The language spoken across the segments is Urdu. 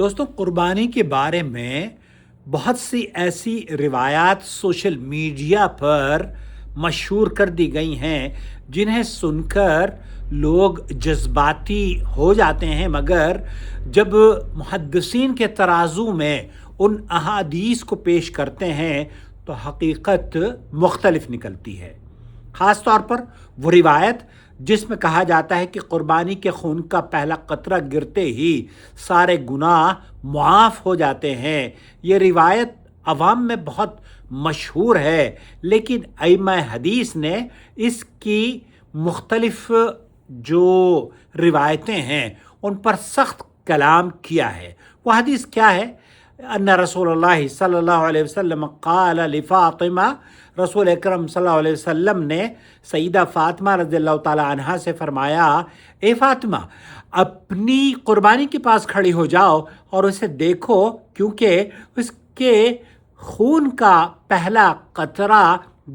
دوستوں، قربانی کے بارے میں بہت سی ایسی روایات سوشل میڈیا پر مشہور کر دی گئی ہیں جنہیں سن کر لوگ جذباتی ہو جاتے ہیں، مگر جب محدثین کے ترازو میں ان احادیث کو پیش کرتے ہیں تو حقیقت مختلف نکلتی ہے۔ خاص طور پر وہ روایت جس میں کہا جاتا ہے کہ قربانی کے خون کا پہلا قطرہ گرتے ہی سارے گناہ معاف ہو جاتے ہیں، یہ روایت عوام میں بہت مشہور ہے، لیکن ائمہ حدیث نے اس کی مختلف جو روایتیں ہیں ان پر سخت کلام کیا ہے۔ وہ حدیث کیا ہے؟ ان رسول اللہ صلی اللہ علیہ وسلم قال لفاطمہ، رسول اکرم صلی اللہ علیہ وسلم نے سیدہ فاطمہ رضی اللہ تعالی عنہا سے فرمایا، اے فاطمہ، اپنی قربانی کے پاس کھڑی ہو جاؤ اور اسے دیکھو، کیونکہ اس کے خون کا پہلا قطرہ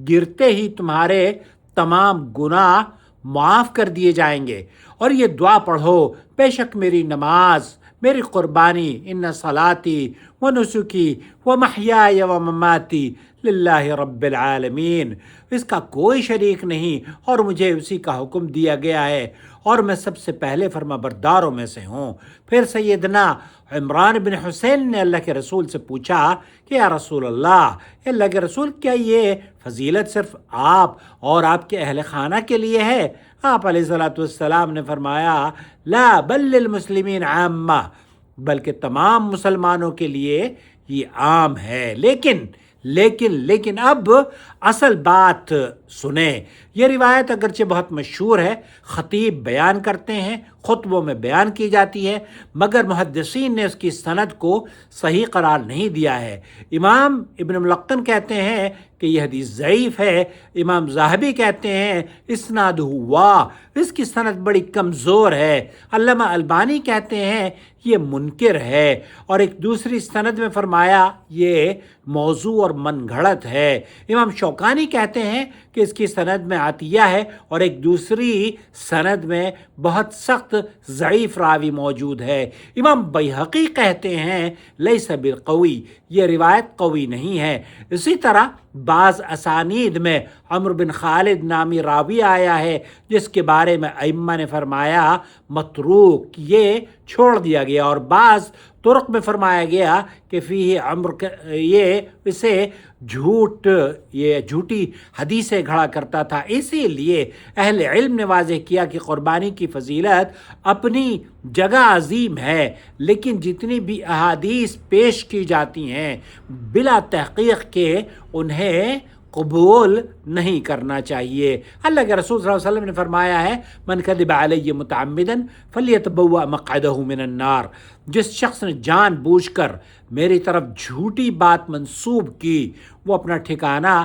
گرتے ہی تمہارے تمام گناہ معاف کر دیے جائیں گے، اور یہ دعا پڑھو، بے شک میری نماز، میری قربانی، ان صلاتی و نسکی و محیای و مماتی للہ رب العالمین، اس کا کوئی شریک نہیں اور مجھے اسی کا حکم دیا گیا ہے اور میں سب سے پہلے فرما برداروں میں سے ہوں۔ پھر سیدنا عمران بن حسین نے اللہ کے رسول سے پوچھا کہ یا رسول اللہ کے رسول، کیا یہ فضیلت صرف آپ اور آپ کے اہل خانہ کے لیے ہے؟ آپ علیہ الصلوۃ والسلام نے فرمایا، لا بل للمسلمین عامہ، بلکہ تمام مسلمانوں کے لیے یہ عام ہے۔ لیکن اب اصل بات سنیں۔ یہ روایت اگرچہ بہت مشہور ہے، خطیب بیان کرتے ہیں، خطبوں میں بیان کی جاتی ہے، مگر محدثین نے اس کی سند کو صحیح قرار نہیں دیا ہے۔ امام ابن ملقن کہتے ہیں کہ یہ حدیث ضعیف ہے، امام ذہبی کہتے ہیں اسنادہ واہ، اس کی سند بڑی کمزور ہے، علامہ البانی کہتے ہیں یہ منکر ہے، اور ایک دوسری سند میں فرمایا یہ موضوع اور من گھڑت ہے۔ امام شوکانی کہتے ہیں کہ اس کی سند میں عطیہ ہے، اور ایک دوسری سند میں بہت سخت ضعیف راوی موجود ہے۔ امام بیہقی کہتے ہیں لیس بالقوی، یہ روایت قوی نہیں ہے۔ اسی طرح بعض اسانید میں عمرو بن خالد نامی راوی آیا ہے جس کے بارے میں ائمہ نے فرمایا متروک، یہ چھوڑ دیا گیا، اور بعض طرق میں فرمایا گیا کہ فیہ یہ اسے جھوٹی حدیثیں گھڑا کرتا تھا۔ اسی لیے اہل علم نے واضح کیا کہ قربانی کی فضیلت اپنی جگہ عظیم ہے، لیکن جتنی بھی احادیث پیش کی جاتی ہیں بلا تحقیق کے انہیں قبول نہیں کرنا چاہیے۔ اللہ کے رسول صلی اللہ علیہ وسلم نے فرمایا ہے، من کذب علی متعمدا فلیتبوأ مقعدہ من النار، جس شخص نے جان بوجھ کر میری طرف جھوٹی بات منسوب کی وہ اپنا ٹھکانہ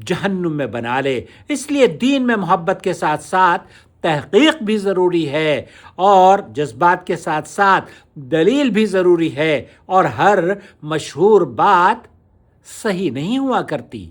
جہنم میں بنا لے۔ اس لیے دین میں محبت کے ساتھ ساتھ تحقیق بھی ضروری ہے، اور جذبات کے ساتھ ساتھ دلیل بھی ضروری ہے، اور ہر مشہور بات صحیح نہیں ہوا کرتی۔